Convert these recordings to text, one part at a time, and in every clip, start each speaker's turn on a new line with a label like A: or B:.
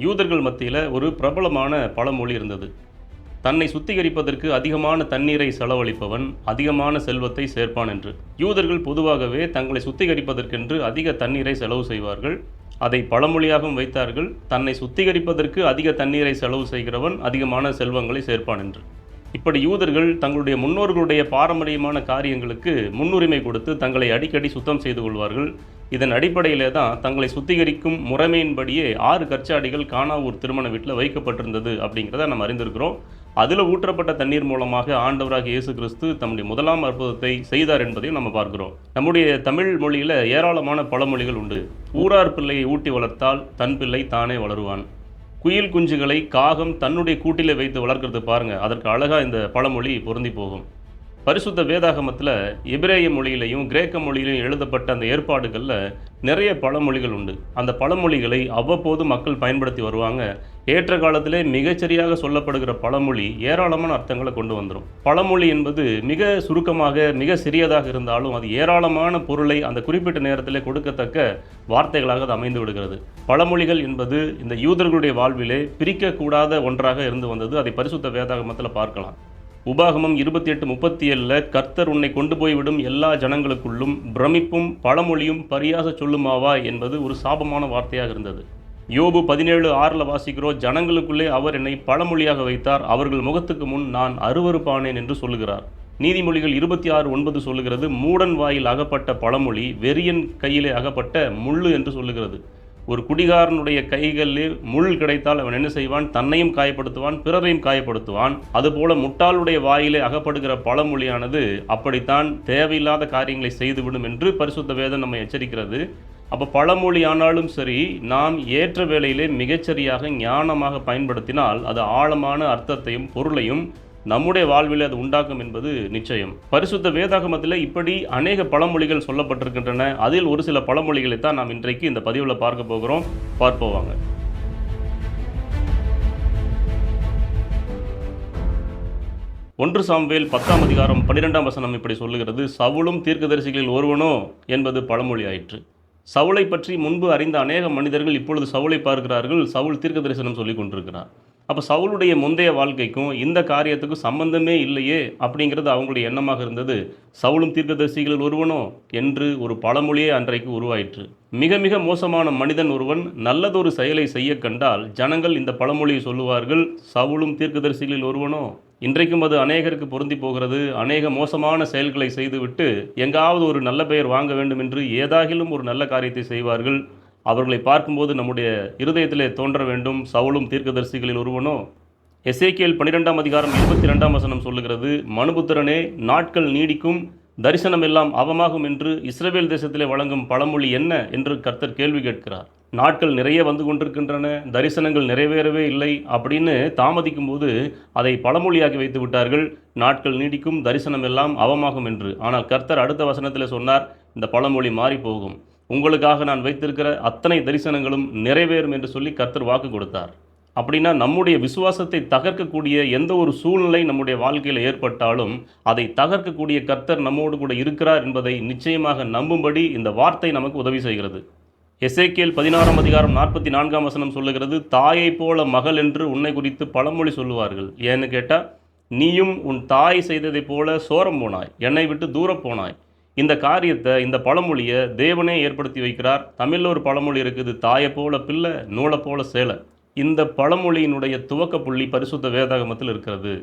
A: யூதர்கள் மத்தியில் ஒரு பிரபலமான பழமொழி இருந்தது. தன்னை சுத்திகரிப்பதற்கு அதிகமான தண்ணீரை செலவழிப்பவன் அதிகமான செல்வத்தை சேர்ப்பான் என்று. யூதர்கள் பொதுவாகவே தங்களை சுத்திகரிப்பதற்கென்று அதிக தண்ணீரை செலவு செய்வார்கள். அதை பழமொழியாகவும் வைத்தார்கள். தன்னை சுத்திகரிப்பதற்கு அதிக தண்ணீரை செலவு செய்கிறவன் அதிகமான செல்வங்களை சேர்ப்பான் என்று. இப்படி யூதர்கள் தங்களுடைய முன்னோர்களுடைய பாரம்பரியமான காரியங்களுக்கு முன்னுரிமை கொடுத்து தங்களை அடிக்கடி சுத்தம் செய்து கொள்வார்கள். இதன் அடிப்படையிலே தான் தங்களை சுத்திகரிக்கும் முறைமையின்படியே 6 கற்சாடிகள் கானாவூர் திருமண வீட்டில் வைக்கப்பட்டிருந்தது அப்படிங்கிறத நம்ம அறிந்திருக்கிறோம். அதில் ஊற்றப்பட்ட தண்ணீர் மூலமாக ஆண்டவராக இயேசு கிறிஸ்து தம்முடைய முதலாம் அற்புதத்தை செய்தார் என்பதையும் நம்ம பார்க்கிறோம். நம்முடைய தமிழ் மொழியில் ஏராளமான பழமொழிகள் உண்டு. ஊரார் பிள்ளையை ஊட்டி வளர்த்தால் தன் பிள்ளை தானே வளருவான். குயில் குஞ்சுகளை காகம் தன்னுடைய கூட்டிலே வைத்து வளர்க்கிறது பாருங்க, அதற்கு அழகாக இந்த பழமொழி பொருந்தி போகும். பரிசுத்த வேதாகமத்தில் எபிரேய மொழியிலையும் கிரேக்க மொழியிலையும் எழுதப்பட்ட அந்த ஏற்பாடுகளில் நிறைய பழமொழிகள் உண்டு. அந்த பழமொழிகளை அவ்வப்போது மக்கள் பயன்படுத்தி வருவாங்க. ஏற்ற காலத்திலே மிகச்சரியாக சொல்லப்படுகிற பழமொழி ஏராளமான அர்த்தங்களை கொண்டு வந்துடும். பழமொழி என்பது மிக சுருக்கமாக மிக சிறியதாக இருந்தாலும் அது ஏராளமான பொருளை அந்த குறிப்பிட்ட நேரத்தில் கொடுக்கத்தக்க வார்த்தைகளாக அது அமைந்து விடுகிறது. பழமொழிகள் என்பது இந்த யூதர்களுடைய வாழ்விலே பிரிக்கக்கூடாத ஒன்றாக இருந்து வந்தது. அதை பரிசுத்த வேதாகமத்தில் பார்க்கலாம். உபாகமம் 28:37 கர்த்தர் உன்னை கொண்டு போய்விடும் எல்லா ஜனங்களுக்குள்ளும் பிரமிப்பும் பழமொழியும் பரியாச சொல்லுமாவா என்பது ஒரு சாபமான வார்த்தையாக இருந்தது. யோபு 17:6 வாசிக்கிறோம், ஜனங்களுக்குள்ளே அவர் என்னை பழமொழியாக வைத்தார், அவர்கள் முகத்துக்கு முன் நான் அருவருப்பானேன் என்று சொல்லுகிறார். நீதிமொழிகள் 26:9 சொல்லுகிறது, மூடன் வாயில் அகப்பட்ட பழமொழி வெறியன் கையிலே அகப்பட்ட முள்ளு என்று சொல்லுகிறது. ஒரு குடிகாரனுடைய கைகளிலே முள் கிடைத்தால் அவன் என்ன செய்வான்? தன்னையும் காயப்படுத்துவான், பிறரையும் காயப்படுத்துவான். அதுபோல முட்டாளுடைய வாயிலே அகப்படுகிற பழமொழியானது அப்படித்தான் தேவையில்லாத காரியங்களை செய்துவிடும் என்று பரிசுத்த வேதம் நம்மை எச்சரிக்கிறது. அப்போ பழமொழி ஆனாலும் சரி, நாம் ஏற்ற வேளையிலே மிகச்சரியாக ஞானமாக பயன்படுத்தினால் அது ஆழமான அர்த்தத்தையும் பொருளையும் நம்முடைய வாழ்வில் அது உண்டாக்கும் என்பது நிச்சயம். பரிசுத்த வேதாகமத்தில் இப்படி அநேக பழமொழிகள் சொல்லப்பட்டிருக்கின்றன. அதில் ஒரு சில பழமொழிகளை தான் நாம் இன்றைக்கு இந்த பதிவில் பார்க்க போகிறோம். பார்ப்போவாங்க. 1 சாமுவேல் 10:12 இப்படி சொல்லுகிறது, சவுலும் தீர்க்கதரிசிகளில் ஒருவனோ என்பது பழமொழி ஆயிற்று. சவுலை பற்றி முன்பு அறிந்த அநேக மனிதர்கள் இப்பொழுது சவுலை பார்க்கிறார்கள். சவுல் தீர்க்க தரிசனம் சொல்லி கொண்டிருக்கிறார். அப்போ சவுளுடைய முந்தைய வாழ்க்கைக்கும் இந்த காரியத்துக்கும் சம்பந்தமே இல்லையே அப்படிங்கிறது அவங்களுடைய எண்ணமாக இருந்தது. சவுலும் தீர்க்கதரிசிகளில் ஒருவனோ என்று ஒரு பழமொழியே அன்றைக்கு உருவாயிற்று. மிக மிக மோசமான மனிதன் ஒருவன் நல்லதொரு செயலை செய்ய கண்டால் ஜனங்கள் இந்த பழமொழியை சொல்லுவார்கள், சவுலும் தீர்க்கதரிசிகளில் ஒருவனோ. இன்றைக்கும் அது அநேகருக்கு பொருந்தி போகிறது. அநேக மோசமான செயல்களை செய்துவிட்டு எங்காவது ஒரு நல்ல பெயர் வாங்க வேண்டும் என்று ஏதாகிலும் ஒரு நல்ல காரியத்தை செய்வார்கள். அவர்களை பார்க்கும்போது நம்முடைய இருதயத்திலே தோன்ற வேண்டும், சவுலும் தீர்க்கதரிசிகளில் ஒருவனோ. எசேக்கியேல் 12:22 சொல்லுகிறது, மனுபுத்திரனே, நாட்கள் நீடிக்கும், தரிசனம் எல்லாம் அவமாகும் என்று இஸ்ரவேல் தேசத்திலே வழங்கும் பழமொழி என்ன என்று கர்த்தர் கேள்வி கேட்கிறார். நாட்கள் நிறைய வந்து கொண்டிருக்கின்றன, தரிசனங்கள் நிறைவேறவே இல்லை அப்படின்னு தாமதிக்கும் போது அதை பழமொழியாக்கி வைத்து விட்டார்கள். நாட்கள் நீடிக்கும், தரிசனம் எல்லாம் அவமாகும் என்று. ஆனால் கர்த்தர் அடுத்த வசனத்தில் சொன்னார், இந்த பழமொழி மாறி போகும், உங்களுக்காக நான் வைத்திருக்கிற அத்தனை தரிசனங்களும் நிறைவேறும் என்று சொல்லி கர்த்தர் வாக்கு கொடுத்தார். அப்படின்னா நம்முடைய விசுவாசத்தை தகர்க்கக்கூடிய எந்த ஒரு சூழ்நிலை நம்முடைய வாழ்க்கையில் ஏற்பட்டாலும் அதை தகர்க்கக்கூடிய கர்த்தர் நம்மோடு கூட இருக்கிறார் என்பதை நிச்சயமாக நம்பும்படி இந்த வார்த்தை நமக்கு உதவி செய்கிறது. எசேக்கியேல் 16:44 சொல்லுகிறது, தாயை போல மகள் என்று உன்னை குறித்து பழமொழி சொல்லுவார்கள். ஏன்னு கேட்டால், நீயும் உன் தாய் செய்ததை போல சோரம் போனாய், என்னை விட்டு தூரம் போனாய். இந்த காரியத்தை, இந்த பழமொழியை தேவனே ஏற்படுத்தி வைக்கிறார். தமிழில் ஒரு பழமொழி இருக்குது, தாயை போல பிள்ளை, நூலை போல சேலை. இந்த பழமொழியினுடைய துவக்க புள்ளி பரிசுத்த வேதாகமத்தில் இருக்கிறது.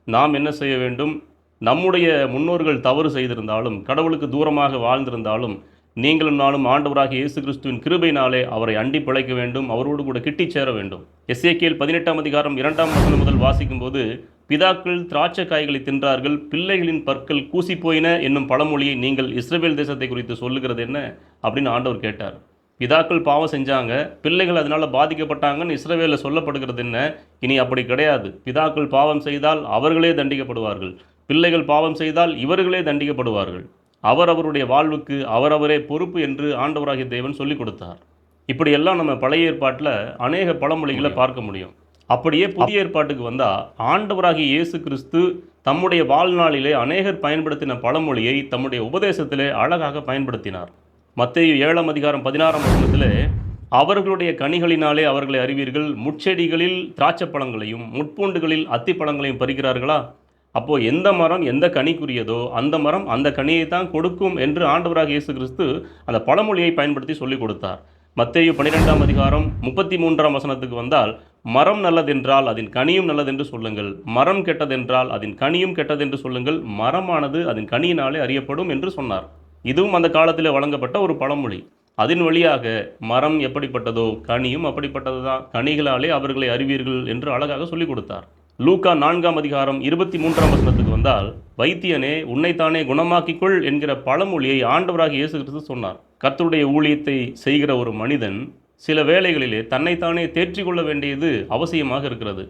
A: நாம் என்ன செய்ய வேண்டும்? நம்முடைய முன்னோர்கள் தவறு செய்திருந்தாலும், கடவுளுக்கு தூரமாக வாழ்ந்திருந்தாலும், நீங்களும் நானும் ஆண்டவராகிய இயேசு கிறிஸ்துவின் கிருபையினாலே அவரை அண்டி பிழைக்க வேண்டும், அவரோடு கூட கிட்டி சேர வேண்டும். எசேக்கியேல் 18:2 முதல் வாசிக்கும்போது, பிதாக்கள் திராட்சை காய்களை தின்றார்கள், பிள்ளைகளின் பற்கள் கூசி போயின என்னும் பழமொழியை நீங்கள் இஸ்ரவேல் தேசத்தை குறித்து சொல்லுகிறது என்ன அப்படின்னு ஆண்டவர் கேட்டார். பிதாக்கள் பாவம் செஞ்சாங்க, பிள்ளைகள் அதனால் பாதிக்கப்பட்டாங்கன்னு இஸ்ரவேலில் சொல்லப்படுகிறது என்ன? இனி அப்படி கிடையாது. பிதாக்கள் பாவம் செய்தால் அவர்களே தண்டிக்கப்படுவார்கள், பிள்ளைகள் பாவம் செய்தால் இவர்களே தண்டிக்கப்படுவார்கள். அவருடைய வாழ்வுக்கு அவரவரே பொறுப்பு என்று ஆண்டவராகிய தேவன் சொல்லிக் கொடுத்தார். இப்படியெல்லாம் நம்ம பழைய ஏற்பாட்டில் அநேக பழமொழிகளை பார்க்க முடியும். அப்படியே புதிய ஏற்பாட்டுக்கு வந்தால் ஆண்டவராகிய இயேசு கிறிஸ்து தம்முடைய வாழ்நாளிலே அநேகர் பயன்படுத்தின பழமொழியை தம்முடைய உபதேசத்திலே அழகாக பயன்படுத்தினார். மத்தேயு 7:16 அவர்களுடைய கனிகளினாலே அவர்களை அறிவீர்கள். முட்செடிகளில் திராட்சை பழங்களையும் முட்பூண்டுகளில் அத்திப்பழங்களையும் பறிக்கிறார்களா? அப்போது எந்த மரம் எந்த கனிக்குரியதோ அந்த மரம் அந்த கனியை தான் கொடுக்கும் என்று ஆண்டவராக இயேசு கிறிஸ்து அந்த பழமொழியை பயன்படுத்தி சொல்லிக் கொடுத்தார். மத்தேயு 12ஆம் அதிகாரம் 33ஆம் வசனத்துக்கு வந்தால், மரம் நல்லதென்றால் அதன் கனியும் நல்லதென்று சொல்லுங்கள், மரம் கெட்டதென்றால் அதன் கனியும் கெட்டதென்று சொல்லுங்கள், மரமானது அதன் கனியினாலே அறியப்படும் என்று சொன்னார். இதுவும் அந்த காலத்தில் வழங்கப்பட்ட ஒரு பழமொழி. அதன் வழியாக மரம் எப்படிப்பட்டதோ கனியும் அப்படிப்பட்டது தான், கனிகளாலே அவர்களை அறிவீர்கள் என்று அழகாக சொல்லிக் கொடுத்தார். லூக்கா 4ஆம் அதிகாரம் 23ஆம் வசனத்துக்கு வந்தால், வைத்தியனே உன்னைத்தானே குணமாக்கிக்கொள் என்கிற பழமொழியை ஆண்டவராக இயேசு கிறிஸ்து சொன்னார். கர்த்தருடைய ஊழியத்தை செய்கிற ஒரு மனிதன் சில வேளைகளிலே தன்னைத்தானே தேற்றிக்கொள்ள வேண்டியது அவசியமாக இருக்கிறது.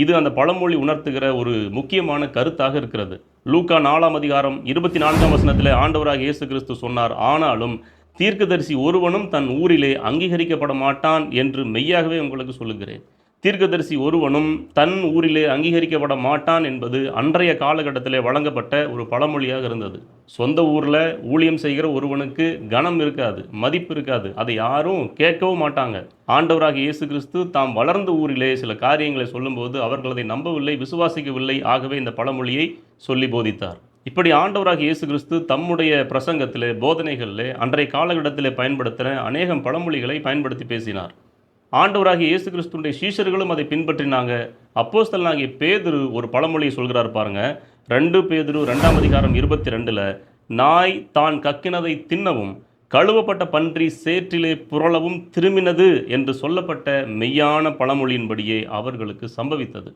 A: இது அந்த பழமொழி உணர்த்துகிற ஒரு முக்கியமான கருத்தாக இருக்கிறது. லூக்கா 4ஆம் அதிகாரம் 24ஆம் வசனத்தில் ஆண்டவராக இயேசு கிறிஸ்து சொன்னார், ஆனாலும் தீர்க்கதரிசி ஒருவனும் தன் ஊரிலே அங்கீகரிக்கப்பட மாட்டான் என்று மெய்யாகவே உங்களுக்கு சொல்லுகிறேன். தீர்க்கதரிசி ஒருவனும் தன் ஊரிலே அங்கீகரிக்கப்பட மாட்டான் என்பது அன்றைய காலகட்டத்திலே வழங்கப்பட்ட ஒரு பழமொழியாக இருந்தது. சொந்த ஊரில் ஊழியம் செய்கிற ஒருவனுக்கு கனம் இருக்காது, மதிப்பு இருக்காது, அதை யாரும் கேட்கவும் மாட்டாங்க. ஆண்டவராக இயேசு கிறிஸ்து தாம் வளர்ந்த ஊரிலே சில காரியங்களை சொல்லும்போது அவர்கள் அதை நம்பவில்லை, விசுவாசிக்கவில்லை. ஆகவே இந்த பழமொழியை சொல்லி போதித்தார். இப்படி ஆண்டவராக இயேசு கிறிஸ்து தம்முடைய பிரசங்கத்திலே போதனைகளிலே அன்றைய காலகட்டத்திலே பயன்படுத்தின அநேகம் பழமொழிகளை பயன்படுத்தி பேசினார். ஆண்டவராகிய இயேசு கிறிஸ்துடைய சீஷர்களும் அதை பின்பற்றினாங்க. அப்போஸ்தலனாகிய பேதுரு ஒரு பழமொழியை சொல்கிறார் பாருங்க. 2 பேதுரு 2ஆம் அதிகாரம் 22ல், நாய் தான் கக்கினதை தின்னவும் கழுவப்பட்ட பன்றி சேற்றிலே புரளவும் திரும்பினது என்று சொல்லப்பட்ட மெய்யான பழமொழியின்படியே அவர்களுக்கு சம்பவித்தது.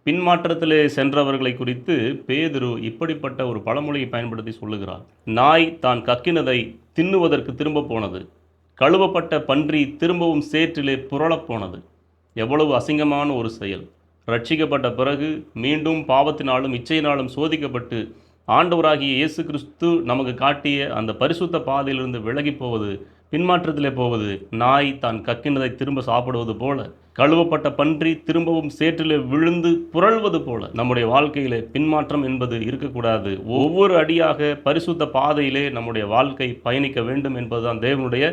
A: பின்மாற்றத்திலே சென்றவர்களை குறித்து பேதுரு இப்படிப்பட்ட ஒரு பழமொழியை பயன்படுத்தி சொல்லுகிறார். நாய் தான் கக்கினதை தின்னுவதற்கு திரும்ப போனது, கழுவப்பட்ட பன்றி திரும்பவும் சேற்றிலே புரளப்போனது. எவ்வளவு அசிங்கமான ஒரு செயல்! ரட்சிக்கப்பட்ட பிறகு மீண்டும் பாவத்தினாலும் இச்சையினாலும் சோதிக்கப்பட்டு ஆண்டவராகிய இயேசு கிறிஸ்து நமக்கு காட்டிய அந்த பரிசுத்த பாதையிலிருந்து விலகி போவது, பின்மாற்றத்திலே போவது, நாய் தான் கக்கினதை திரும்ப சாப்பிடுவது போல, கழுவப்பட்ட பன்றி திரும்பவும் சேற்றிலே விழுந்து புரள்வது போல நம்முடைய வாழ்க்கையிலே பின்மாற்றம் என்பது இருக்கக்கூடாது. ஒவ்வொரு அடியாக பரிசுத்த பாதையிலே நம்முடைய வாழ்க்கை பயணிக்க வேண்டும் என்பதுதான் தேவனுடைய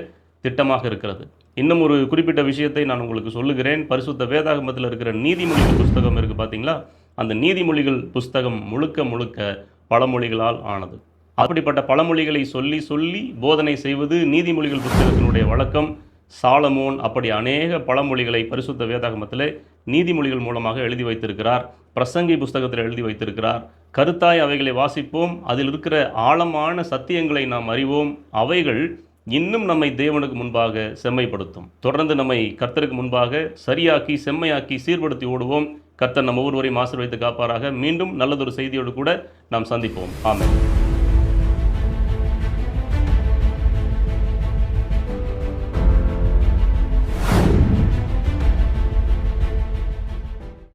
A: திட்டமாக இருக்கிறது. இன்னும் ஒரு குறிப்பிட்ட விஷயத்தை நான் உங்களுக்கு சொல்லுகிறேன். பரிசுத்த வேதாகமத்தில் இருக்கிற நீதிமொழிகள் புஸ்தகம் இருக்குது பார்த்தீங்களா, அந்த நீதிமொழிகள் புஸ்தகம் முழுக்க முழுக்க பழமொழிகளால் ஆனது. அப்படிப்பட்ட பழமொழிகளை சொல்லி சொல்லி போதனை செய்வது நீதிமொழிகள் புஸ்தகத்தினுடைய வழக்கம். சாலமோன் அப்படி அநேக பழமொழிகளை பரிசுத்த வேதாகமத்தில் நீதிமொழிகள் மூலமாக எழுதி வைத்திருக்கிறார். பிரசங்கி புஸ்தகத்தில் எழுதி வைத்திருக்கிறார். கருத்தாய் அவைகளை வாசிப்போம், அதில் இருக்கிற ஆழமான சத்தியங்களை நாம் அறிவோம். அவைகள் இன்னும் நம்மை தேவனுக்கு முன்பாக செம்மைப்படுத்தும். தொடர்ந்து நம்மை கர்த்தருக்கு முன்பாக சரியாக்கி செம்மையாக்கி சீர்படுத்தி ஓடுவோம். கர்த்தர் நம்ம ஒவ்வொருவரையும் ஆசீர்வதித்து காப்பாராக. மீண்டும் நல்லதொரு செய்தியோடு கூட நாம் சந்திப்போம். ஆமென்.